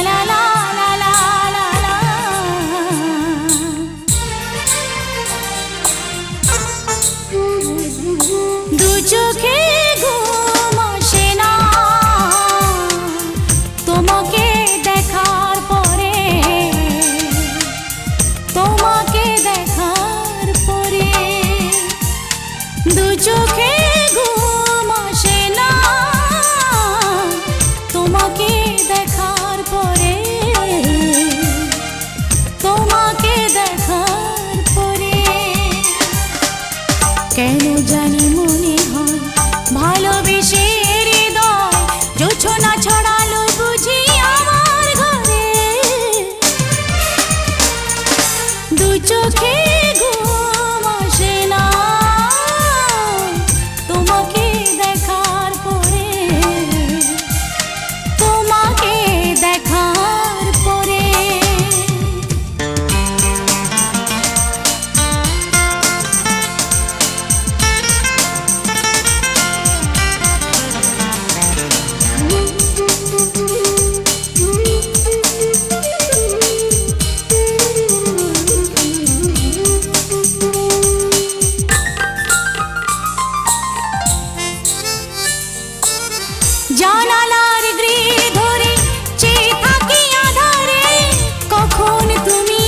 লা লা লা লা লা লা। দু চোখে ঘুম আসে না তোমাকে দেখার পরে, তোমাকে দেখার পরে। দু চোখে ঘুম আসে না তোমাকে দেখার পরে, তোমাকে দেখার পরে। কেন জানি মনে হয় ভালোবেসে হৃদয় জোছনা ছড়ালো বুঝি আমার ঘরে। দু চোখে ঘুম আসে না তোমাকে দেখার পরে, তোমাকে দেখার পরে। জানালার গ্রিল ধরে চেয়ে থাকি আধারে, কখন তুমি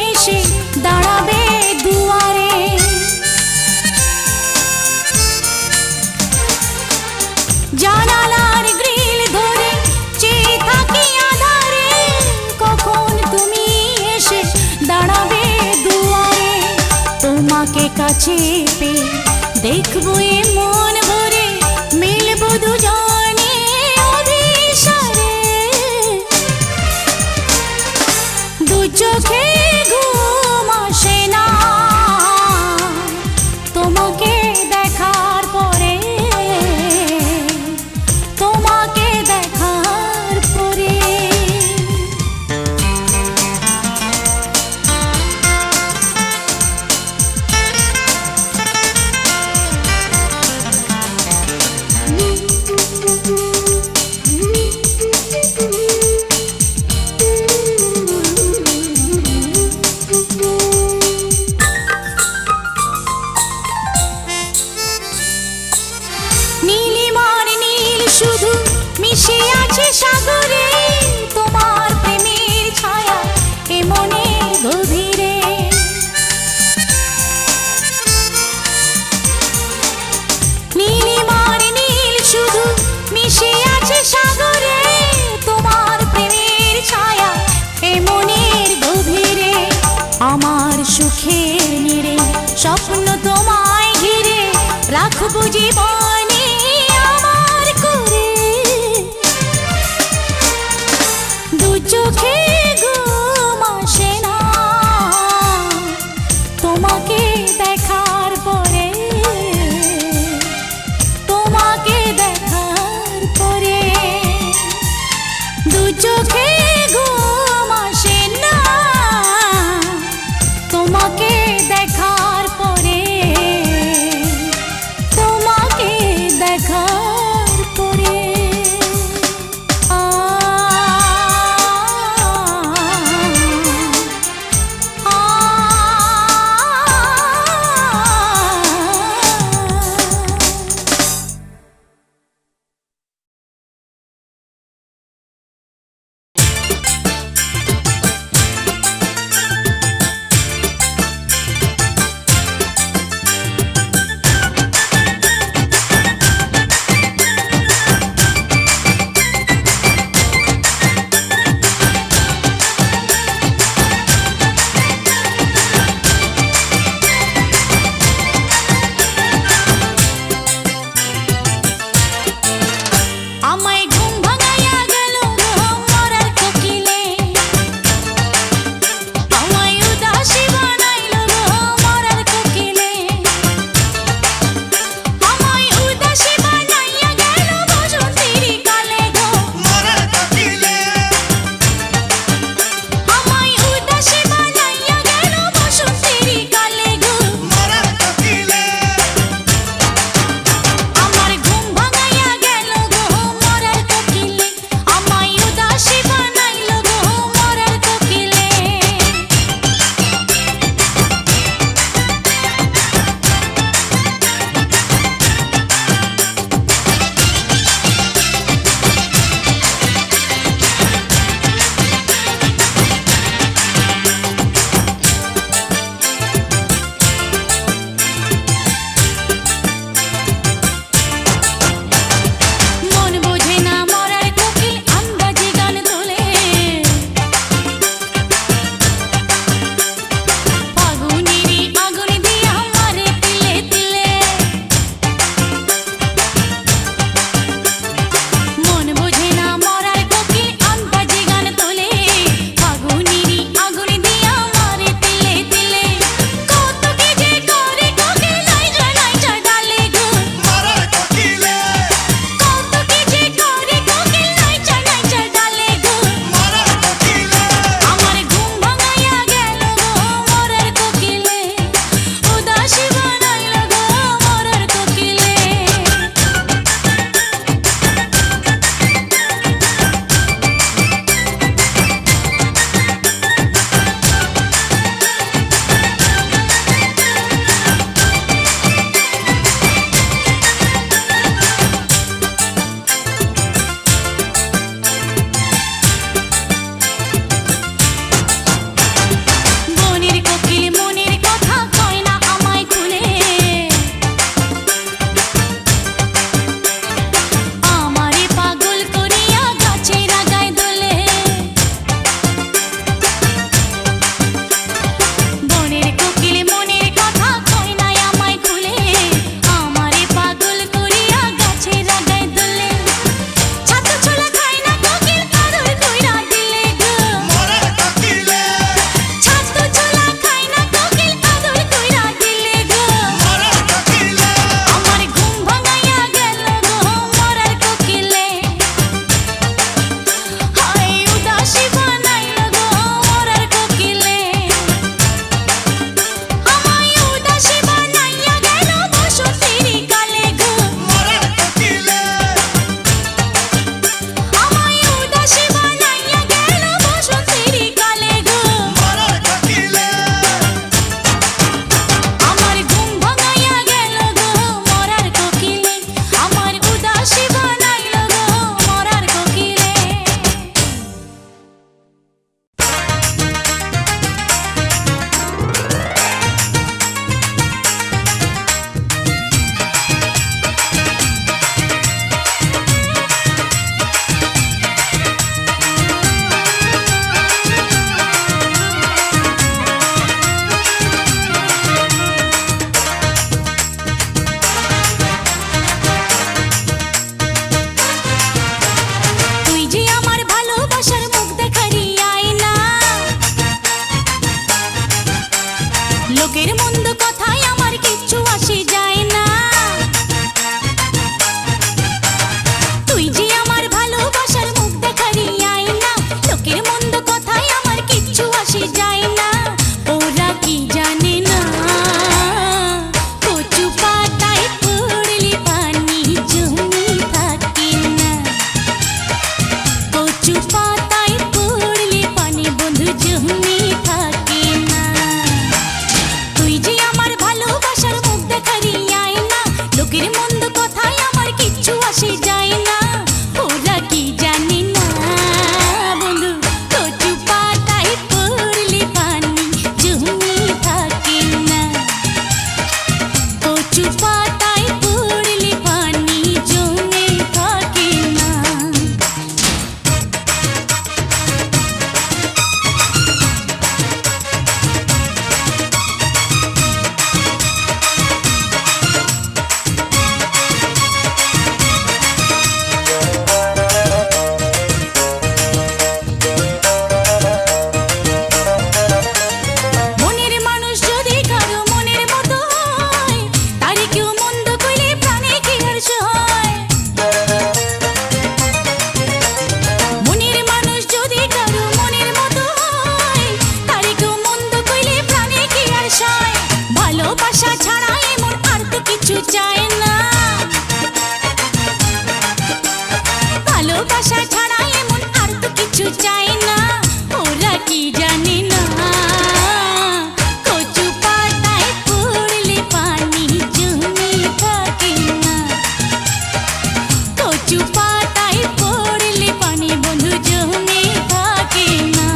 এসে দাঁড়াবে দুয়ারে। জানালার গ্রিল ধরে চেয়ে থাকি আধারে, কখন তুমি এসে দাঁড়াবে দুয়ারে। তোমাকে কাছে পেয়ে দেখবো এ মন ভরে, মিলবো দুজনে অভিসারে। দু চোখে ঘুম আসে না তোমাকে দেখার পরে, তোমাকে দেখার পরে। নীলিমার নীল শুধু মিশে আছে সাগরে, তোমার প্রেমের ছায়া এ মনের গভীরে। নীলিমার নীল শুধু মিশে আছে সাগরে, তোমার প্রেমের ছায়া এ মনের গভীরে। আমার সুখের নীড়ে স্বপ্ন তোমায় ঘিরে, রাখবো জীবনে আমার করে। দু চোখে ঘুম আসে না তোমাকে দেখার পরে, তোমাকে দেখার পরে। দু চোখে ঘুম আসে না তোমাকে দেখার পরে, তোমাকে দেখার পরে। যায় না, ওরা কি জানে না, কচু পাতায় পড়লে পানি জমে থাকে না, কচু পাতায় পড়লে পানি বন্ধু জমে থাকে না।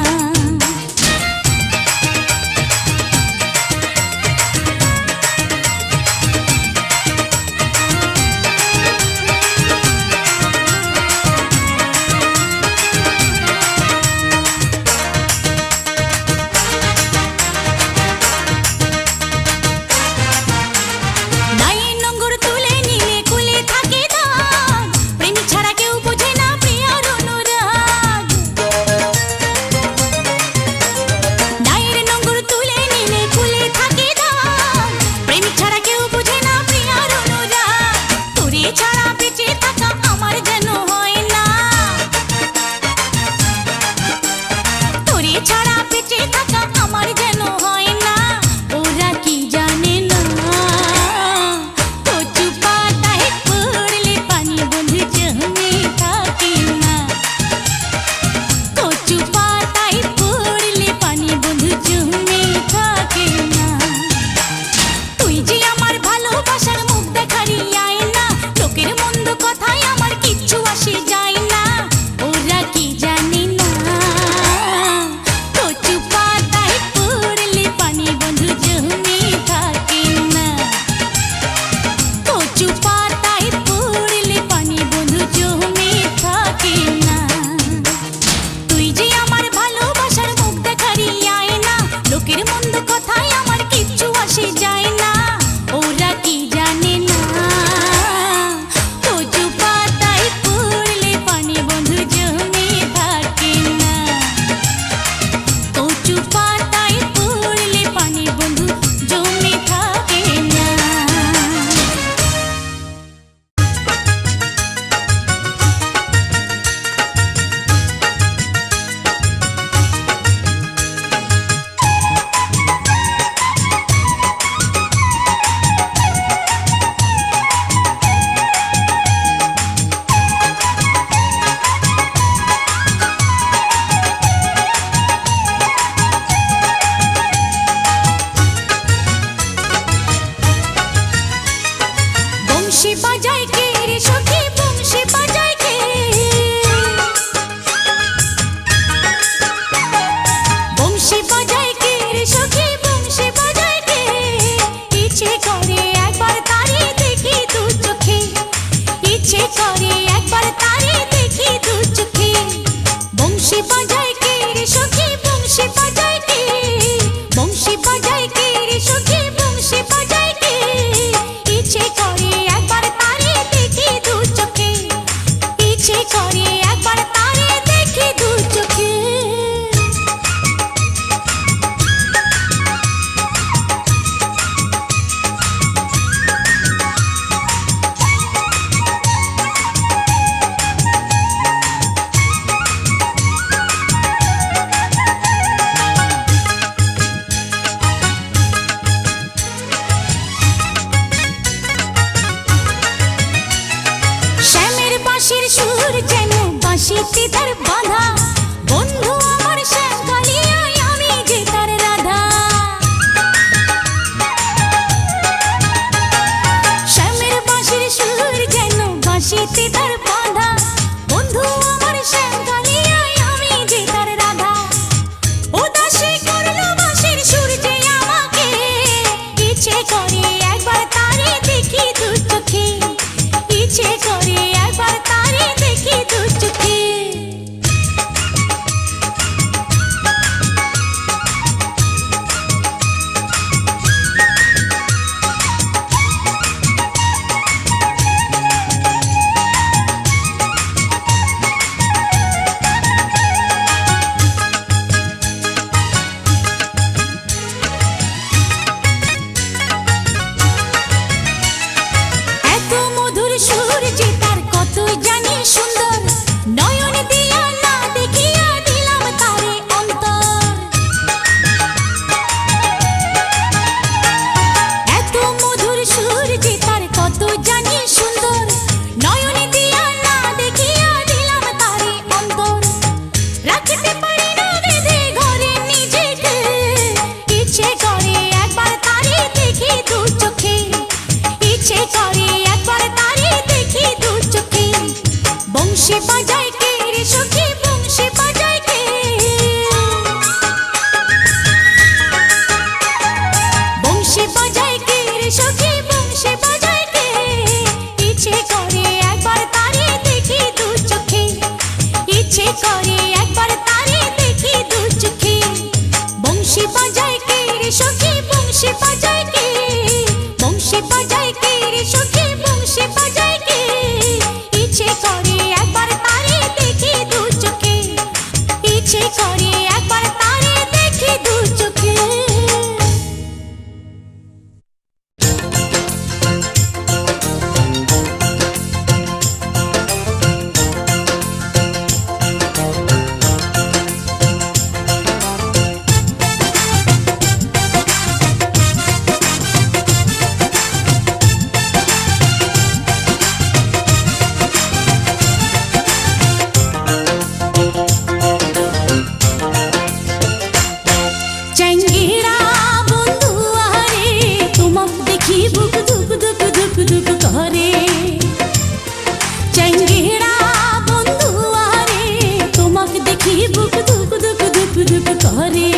ঘরে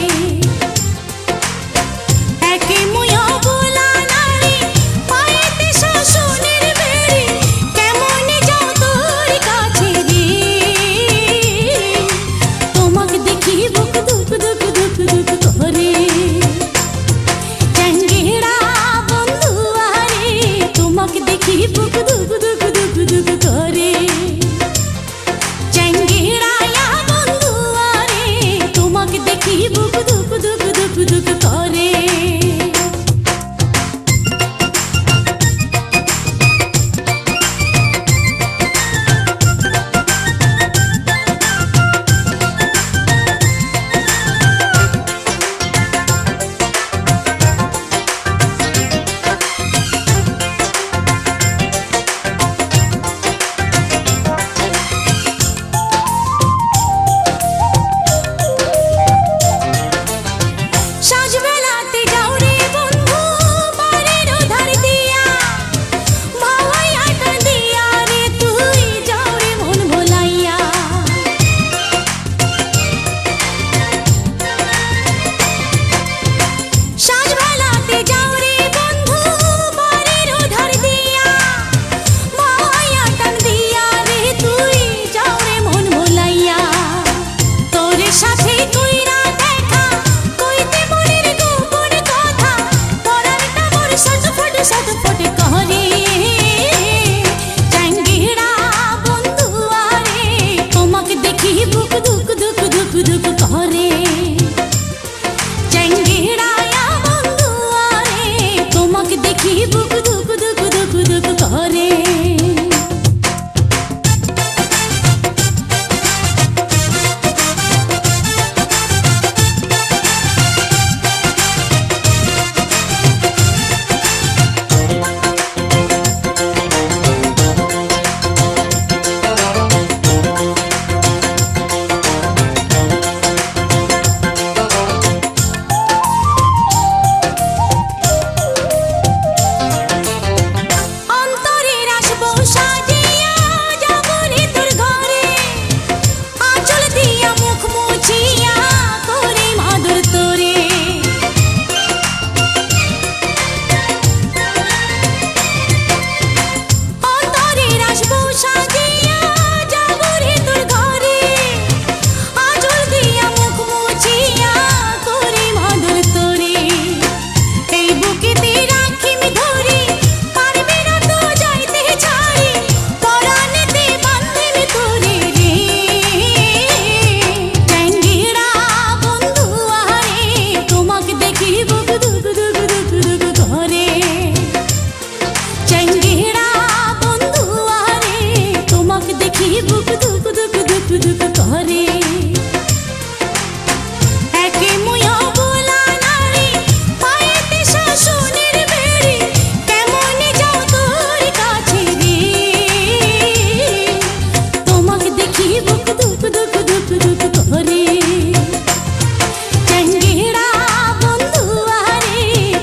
একে মুয়া বোলা নারী পায়েতে শাসনের বেড়ি কেমনে যাও তোর কাছে রে তোমাকে দেখি বুক দুক দুক দুক দুক করে চ্যাংড়া বন্ধু আরে তোমাকে দেখি বুক দুক দুক দুক দুক করে চ্যাংড়া বন্ধু আরে তোমাকে দেখি বুক দুক দুক দুক দুক করে সাজবেলাতে যাও রে বন্ধু বাড়ির ধার দিয়া ভাওয়াই আটা দিয়া রে তুই যাও রে মন ভোলাইয়া সাজবেলাতে যাও রে বন্ধু বাড়ির ধার দিয়া ভাওয়াই আটা দিয়া রে তুই যাও রে মন ভোলাইয়া তোর সাথে কইরা দেখা কইতে মনের গোপন কথা পরাণটা মোর সটফট সটফট করে চ্যাংড়া বন্ধু আরে তোমাকে দেখি বুক দুক দুক দুক দুক করে চ্যাংড়া বন্ধু আরে তোমাকে দেখি বুক দুক দুক দুক দুক করে অন্তরের আসবো সাজিয়া যাব রে তোর ঘরে আঁচল দিয়া মুখ মুছিয়া করে মাদুর তোরে অন্তরের আসবো সাজিয়া যাব রে তোর ঘরে আঁচল দিয়া মুখ মুছিয়া করে মাদুর তোরে এই বুকেতে রাখিমি ধরে পারবে না তো যাইতে ছাড়ি পরাণেতে বাঁধিমি তোরে রে চ্যাংড়া বন্ধু আরে তোমাকে দেখি বুক দুক দুক দুক দুক করে চ্যাংড়া বন্ধু আরে তোমাকে দেখি বুক দুক দুক দুক দুক করে একে মুয়া বোলা নারী পায়েতে শাসনের বেড়ি কেমনে যাও তোর কাছে রে তোমাকে দেখি বুক দুক দুক দুক দুক করে চ্যাংড়া বন্ধু আরে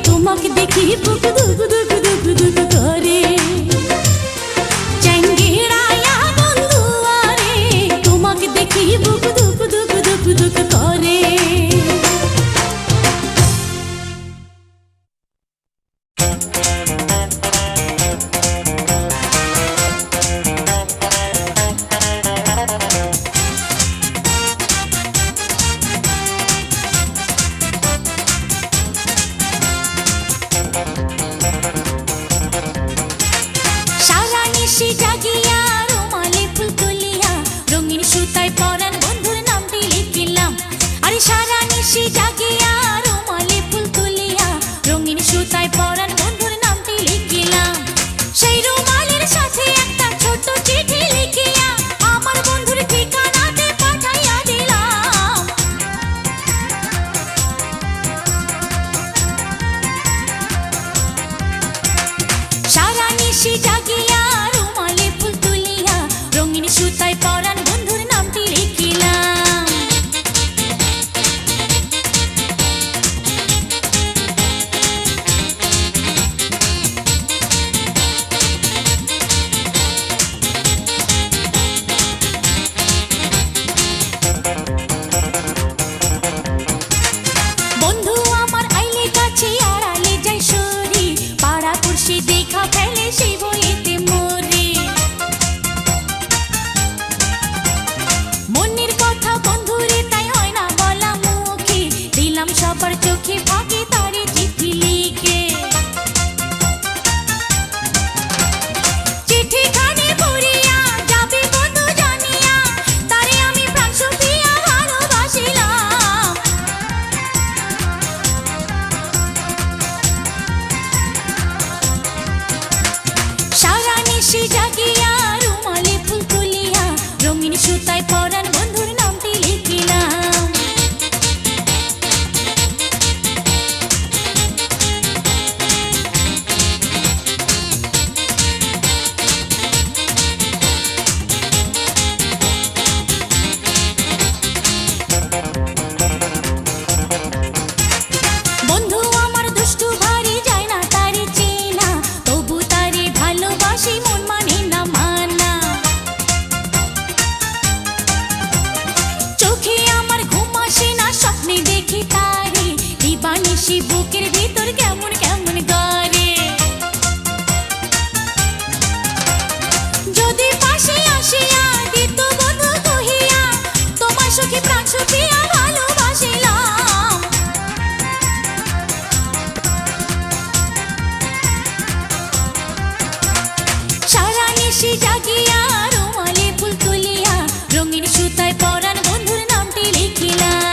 তোমাকে দেখি বুক দুক দুক দুক দুক করে চ্যাংড়া বন্ধু আরে তোমাকে দেখি বুক দুক দুক দুক দুক করে সারা নিশি জাগিয়া রুমালে ফুল তুলিয়া রঙিন সুতায় পরাণ বন্ধুর নামটি লিখিলাম আরে সারা নিশি জাগিয়া রুমালে ফুল তুলিয়া রঙিন সুতায় পরাণ বন্ধুর নামটি লিখিলাম সেই রুমালের সাথে একটা ছোট চিঠি লিখিয়া আমার বন্ধুর ঠিকানাতে পাঠাইয়া দিলাম সারা নিশি জাগিয়া রুমালে ফুল তুলিয়া রঙিন সুতায় পরাণ বন্ধুর নামটি লিখিলাম দেখি তারে দিবানিশি বুকের ভিতর কেমন কেমন করে যদি পাশে আসিয়া দিত বন্ধু কহিয়া তোমার সুখে প্রাণ সুখিয়া ভালোবাসিলাম সারা নিশি জাগিয়া রুমালে ফুল তুলিয়া রঙিন সুতায় পরাণ বন্ধুর নামটি লিখিলাম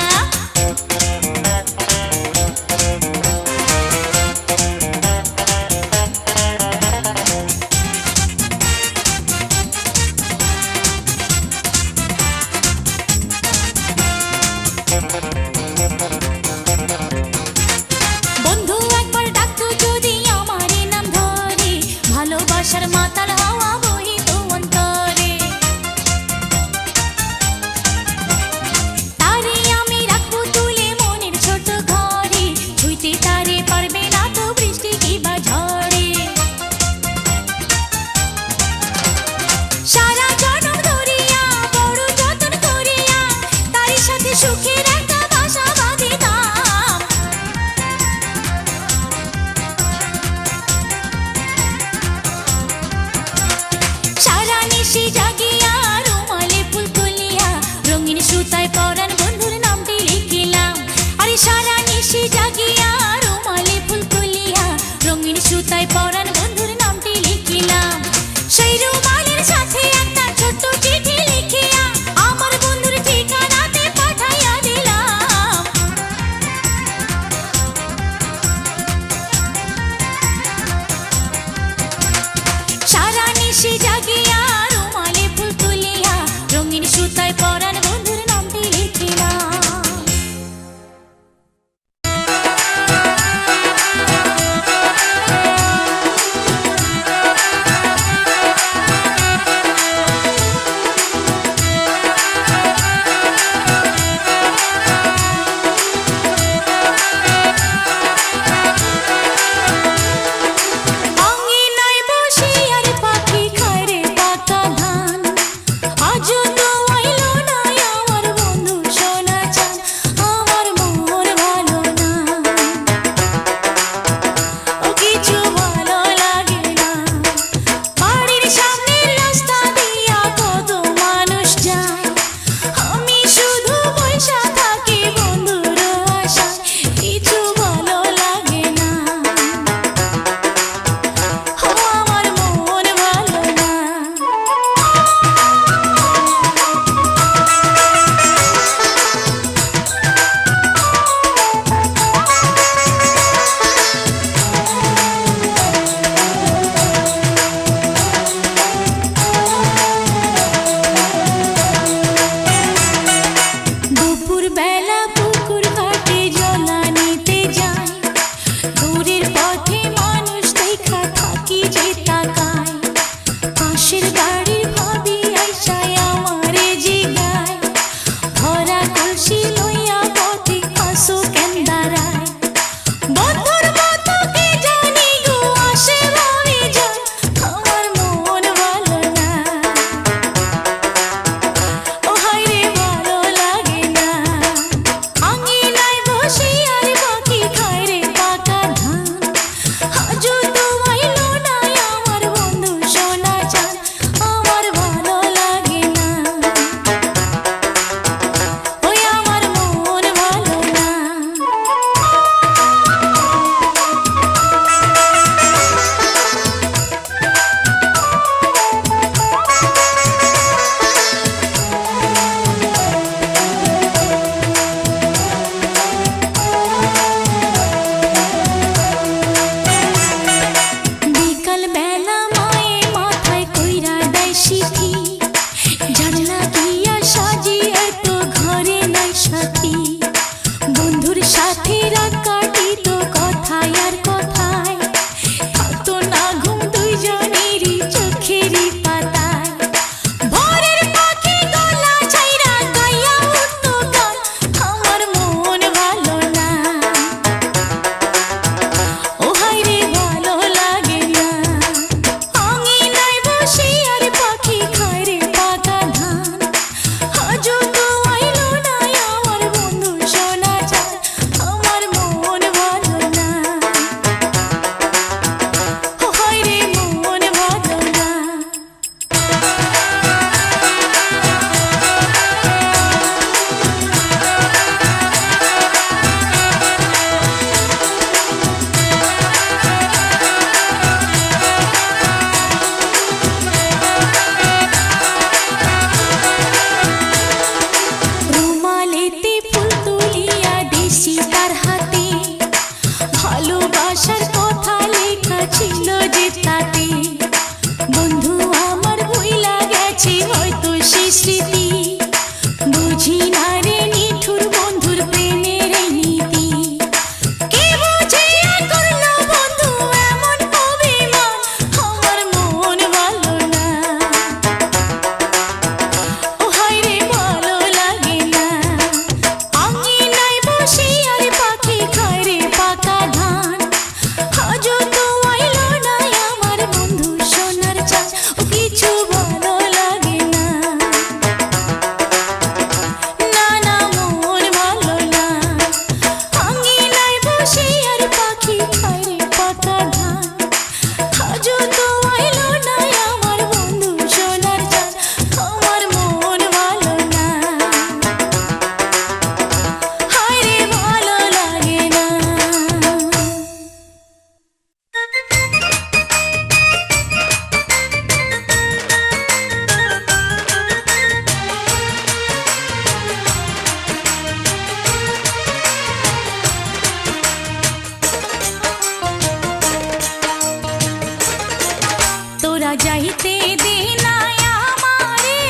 যাইতে দে না আমারে,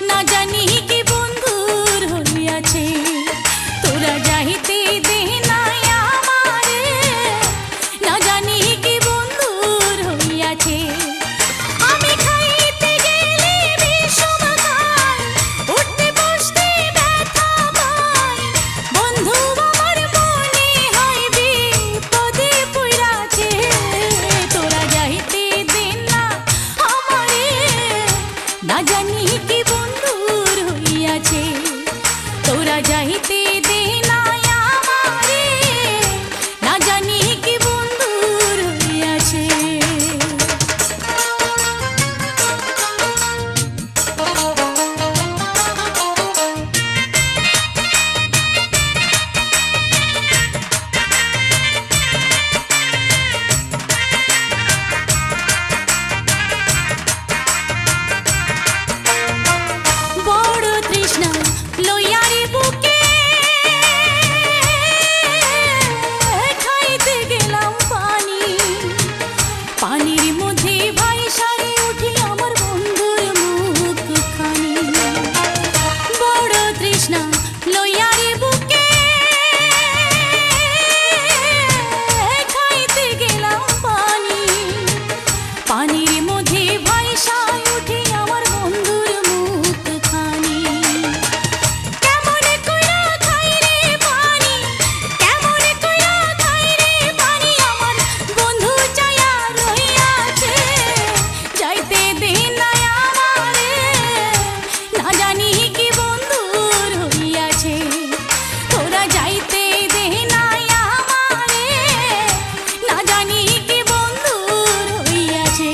না জানি কি বন্ধুর হইয়াছে। তোরা যাইতে দে না আমারে, না জানি কি বন্ধুর হইয়াছে। আমি খাইতে গেলে বিষম খাই, উঠতে বসতে ব্যথা পাই। বন্ধু আমার মনে হয় বিপদে পইড়াছে। তোরা যাইতে দে না আমারে, না জানি কি বন্ধুর হইয়াছে। তোরা যাইতে দে না আমারে, না জানি কি বন্ধুর হইয়াছে। বড় তৃষ্ণা লইয়ারে বুকে, খাইতে গেলাম পানি। পানির মধ্যে ভাইসারে উঠি আমার বন্ধুর মুখখানি। বড় তৃষ্ণা লইয়ারে বুকে, খাইতে গেলাম পানি। পানির মধ্যে ভাইসায় উঠি আমার বন্ধুর মুখখানি। কেমন কইরা খাই রে পানি, কেমন কইরা খাই রে পানি, আমার বন্ধু চায়া রহিয়াছে। যাইতে দে না আমারে, না জানি কি বন্ধুর হইয়াছে। তোরা যাইতে দে না আমারে, না জানি কি বন্ধুর হইয়াছে।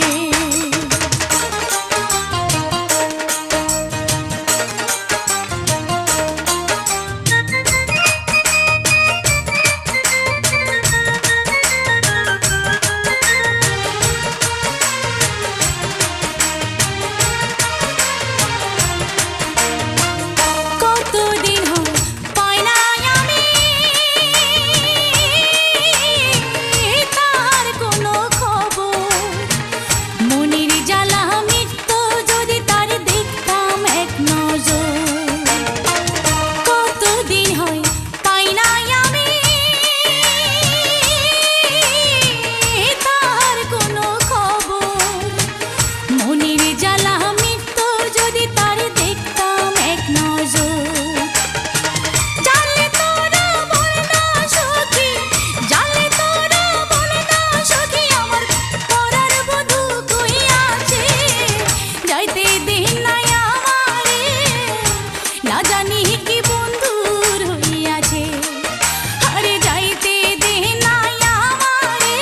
কতদিন হয় পাই নাই আমি তার কোনো খবর। মনের জ্বালা মিটত যদি তার দেখতাম এক নজর। কতদিন হয় পাই নাই আমি তার কোনো খবর। মনের জ্বালা মিটত যদি তার দেখতাম এক নজর। জানলে তোরা বল না সখী, জানলে তোরা বল না সখী, আমার পরার বধূ কইয়াছে। যাইতে দে না আমারে, না জানি কি বন্ধুর হইয়াছে। আরে যাইতে দে না আমারে,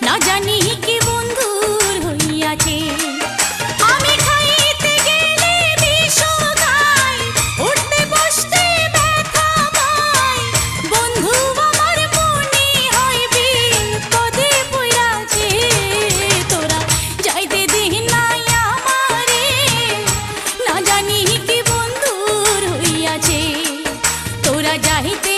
না জানি কি বন্ধুর হইয়াছে। আমি খাইতে গেলে বিষম খাই, উঠতে বসতে ব্যথা পাই। বন্ধু আমার মনে হয় বিপদে পইড়াছে। তোরা যাইতে দে না আমারে, না জানি কি বন্ধুর হইয়াছে। তোরা যাইতে